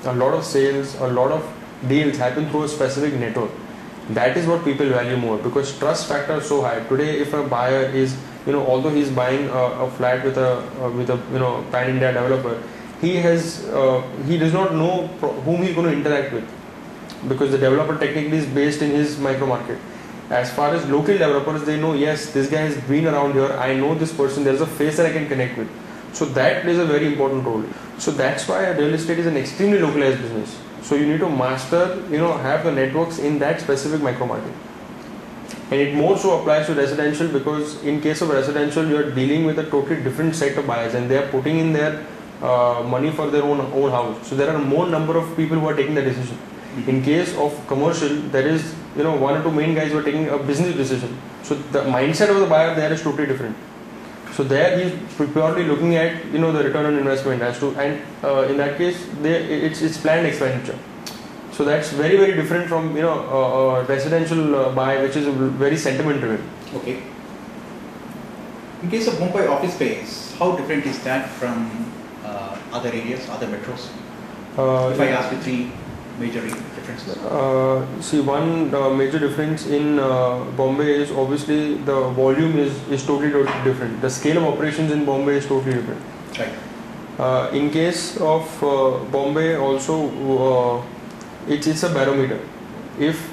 a lot of sales, a lot of deals happen through a specific network. That is what people value more, because trust factor is so high. Today, if a buyer is, although he's buying a flat with a pan India developer, he does not know whom he's going to interact with, because the developer technically is based in his micro market. As far as local developers, they know, yes, this guy has been around here, I know this person, there's a face that I can connect with. So that plays a very important role. So that's why real estate is an extremely localized business. So you need to master, have the networks in that specific micro market. And it more so applies to residential, because in case of residential, you are dealing with a totally different set of buyers, and they are putting in their money for their own house. So there are more number of people who are taking the decision. In case of commercial, there is one or two main guys who are taking a business decision. So the mindset of the buyer there is totally different. So there he is purely looking at the return on investment as to, and in that case it's planned expenditure. So that's very, very different from a residential buy, which is very sentiment driven. Okay. In case of Mumbai office space, how different is that from other areas, other metros? If I ask you three major differences. See, one major difference in Bombay is obviously the volume is totally different. The scale of operations in Bombay is totally different. Right. In case of Bombay also, it's a barometer. If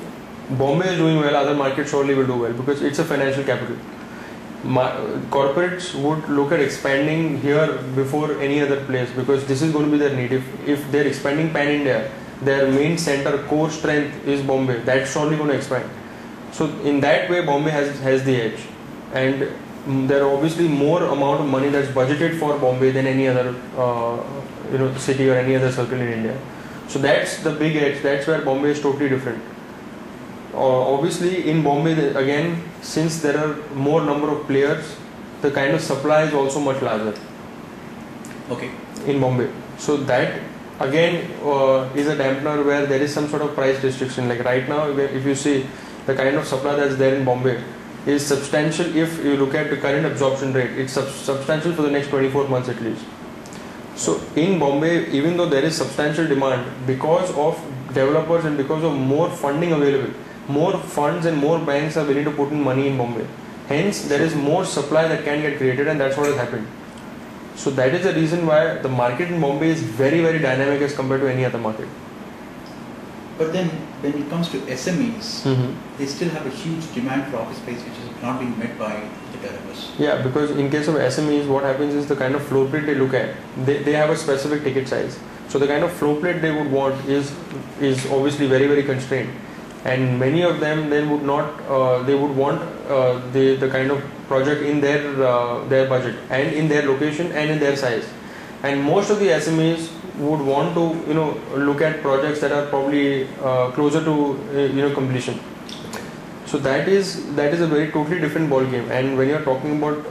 Bombay is doing well, other markets surely will do well, because it's a financial capital. Corporates would look at expanding here before any other place, because this is going to be their need. If they're expanding pan India, their main center, core strength is Bombay. That's surely going to expand. So in that way, Bombay has the edge, and there are obviously more amount of money that's budgeted for Bombay than any other city or any other circle in India. So that's the big edge. That's where Bombay is totally different. Obviously in Bombay again, since there are more number of players, the kind of supply is also much larger. Okay. In Bombay. So that again is a dampener where there is some sort of price restriction. Like right now, if you see the kind of supply that's there in Bombay is substantial. If you look at the current absorption rate, it's substantial for the next 24 months at least. So in Bombay, even though there is substantial demand, because of developers and because of more funding available, more funds and more banks are willing to put in money in Bombay. Hence, there is more supply that can get created, and that's what has happened. So that is the reason why the market in Bombay is very, very dynamic as compared to any other market. But then when it comes to SMEs, they still have a huge demand for office space which is not being met by the developers. Yeah, because in case of SMEs, what happens is the kind of floor plate they look at, they have a specific ticket size. So the kind of floor plate they would want is obviously very, very constrained. And many of them then would not, they would want the kind of project in their budget and in their location and in their size. And most of the SMEs would want to look at projects that are probably closer to completion. So that is a very totally different ball game. And when you are talking about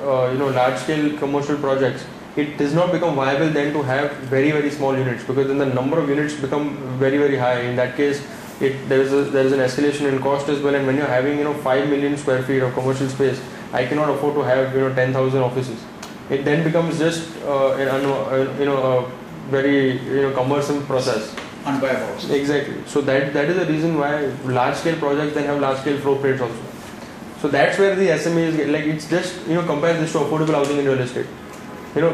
large scale commercial projects, it does not become viable then to have very, very small units, because then the number of units become very, very high. In that case, there is an escalation in cost as well. And when you're having 5 million square feet of commercial space, I cannot afford to have 10,000 offices. It then becomes just a very cumbersome process. Unviable. Exactly. So that is the reason why large scale projects then have large scale floor plates also. So that's where the SMEs get, like, it's just compare this to affordable housing in real estate.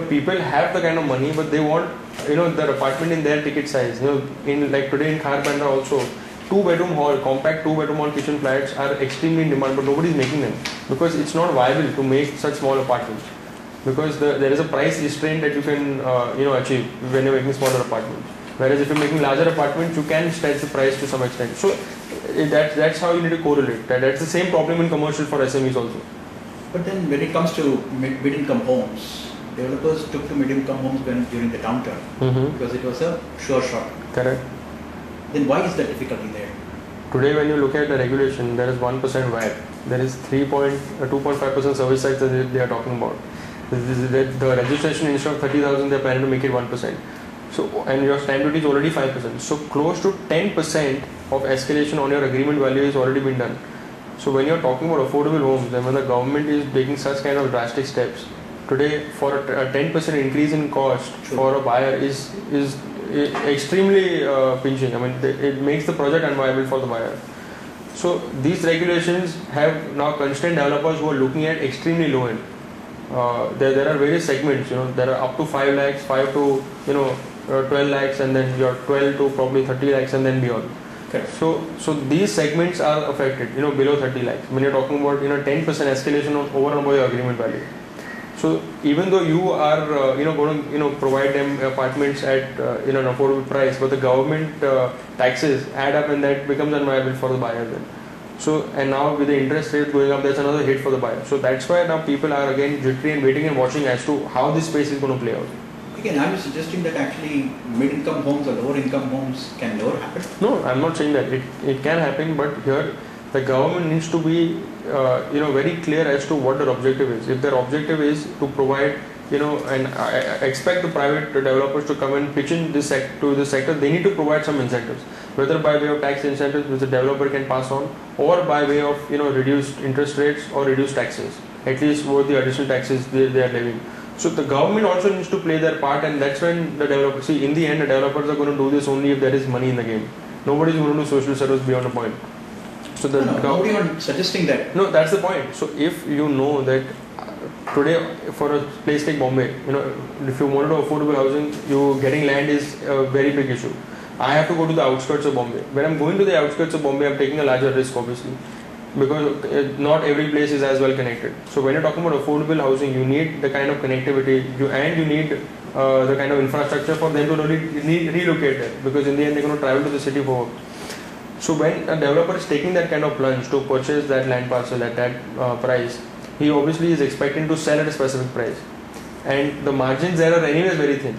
People have the kind of money, but they want their apartment in their ticket size. In like today in Kharbandra also, 2-bedroom hall, compact 2-bedroom hall kitchen flats are extremely in demand, but nobody is making them because it's not viable to make such small apartments. Because there is a price restraint that you can achieve when you're making smaller apartments. Whereas if you're making larger apartments, you can stretch the price to some extent. So that's how you need to correlate. That's the same problem in commercial for SMEs also. But then when it comes to mid-income homes, developers took to mid-income homes during the downturn because it was a sure shot. Correct. Then why is the difficulty there? Today when you look at the regulation, there is 1% VAT. There is 2.5% service tax that they are talking about. The registration, instead of 30,000, they are planning to make it 1%. So, and your stamp duty is already 5%. So close to 10% of escalation on your agreement value has already been done. So when you are talking about affordable homes, and when the government is taking such kind of drastic steps, today for a 10% increase in cost for a buyer is extremely pinching. I mean, it makes the project unviable for the buyer. So these regulations have now constrained developers who are looking at extremely low end. There are various segments. There are up to 5 lakhs, 5 to 12 lakhs, and then your 12 to probably 30 lakhs, and then beyond. Okay. So these segments are affected. Below 30 lakhs. When you're talking about 10% escalation on over and above your agreement value. So even though you are going to provide them apartments at an affordable price, but the government taxes add up, and that becomes unviable for the buyer then. So, and now with the interest rate going up, that's another hit for the buyer. So that's why now people are again jittery and waiting and watching as to how this space is going to play out. Again, are you suggesting that actually mid-income homes or lower income homes can never happen? No, I'm not saying that. It can happen, but here the government needs to be very clear as to what their objective is. If their objective is to provide and I expect the private developers to come and pitch in this to the sector, they need to provide some incentives, whether by way of tax incentives which the developer can pass on, or by way of reduced interest rates or reduced taxes, at least what the additional taxes they are levying. So the government also needs to play their part, and that's when the developers, see, in the end the developers are going to do this only if there is money in the game. Nobody is going to do social service beyond a point. So the nobody is suggesting that. No, that's the point. So if you know that today for a place like Bombay, if you want to do affordable housing, you getting land is a very big issue. I have to go to the outskirts of Bombay. When I'm going to the outskirts of Bombay, I'm taking a larger risk, obviously, because not every place is as well connected. So when you're talking about affordable housing, you need the kind of connectivity, you need the kind of infrastructure for them to really relocate there, because in the end they're going to travel to the city for work. So when a developer is taking that kind of plunge to purchase that land parcel at that price, he obviously is expecting to sell at a specific price, and the margins there are anyways very thin.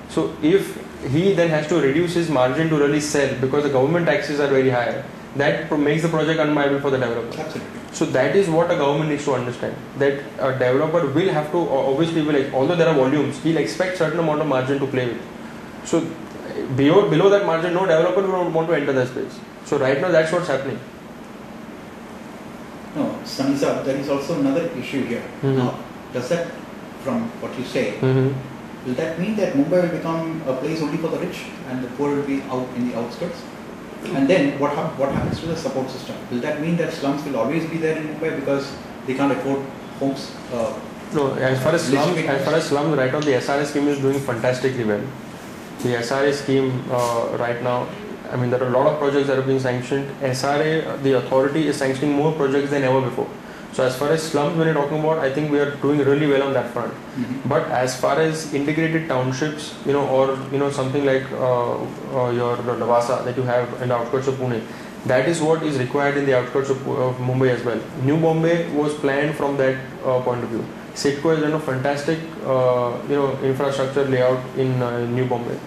So if he then has to reduce his margin to really sell because the government taxes are very high, that makes the project unviable for the developer. Absolutely. So that is what a government needs to understand, that a developer will have to, obviously although there are volumes, he'll expect certain amount of margin to play with. So below that margin, no developer will want to enter that space. So right now that's what's happening. No, Sunny sir, there is also another issue here. Mm-hmm. Now, does that, from what you say, will that mean that Mumbai will become a place only for the rich and the poor will be out in the outskirts? And then what happens to the support system? Will that mean that slums will always be there in Mumbai because they can't afford homes? No, as far as slums, right now the SRA scheme is doing fantastically well. The SRA scheme right now, I mean, there are a lot of projects that are being sanctioned. SRA, the authority, is sanctioning more projects than ever before. So as far as slums, when you're talking about, I think we are doing really well on that front. Mm-hmm. But as far as integrated townships, or something like your Lavasa that you have in the outskirts of Pune, that is what is required in the outskirts of Mumbai as well. New Bombay was planned from that point of view. CIDCO has done a fantastic, infrastructure layout in New Bombay.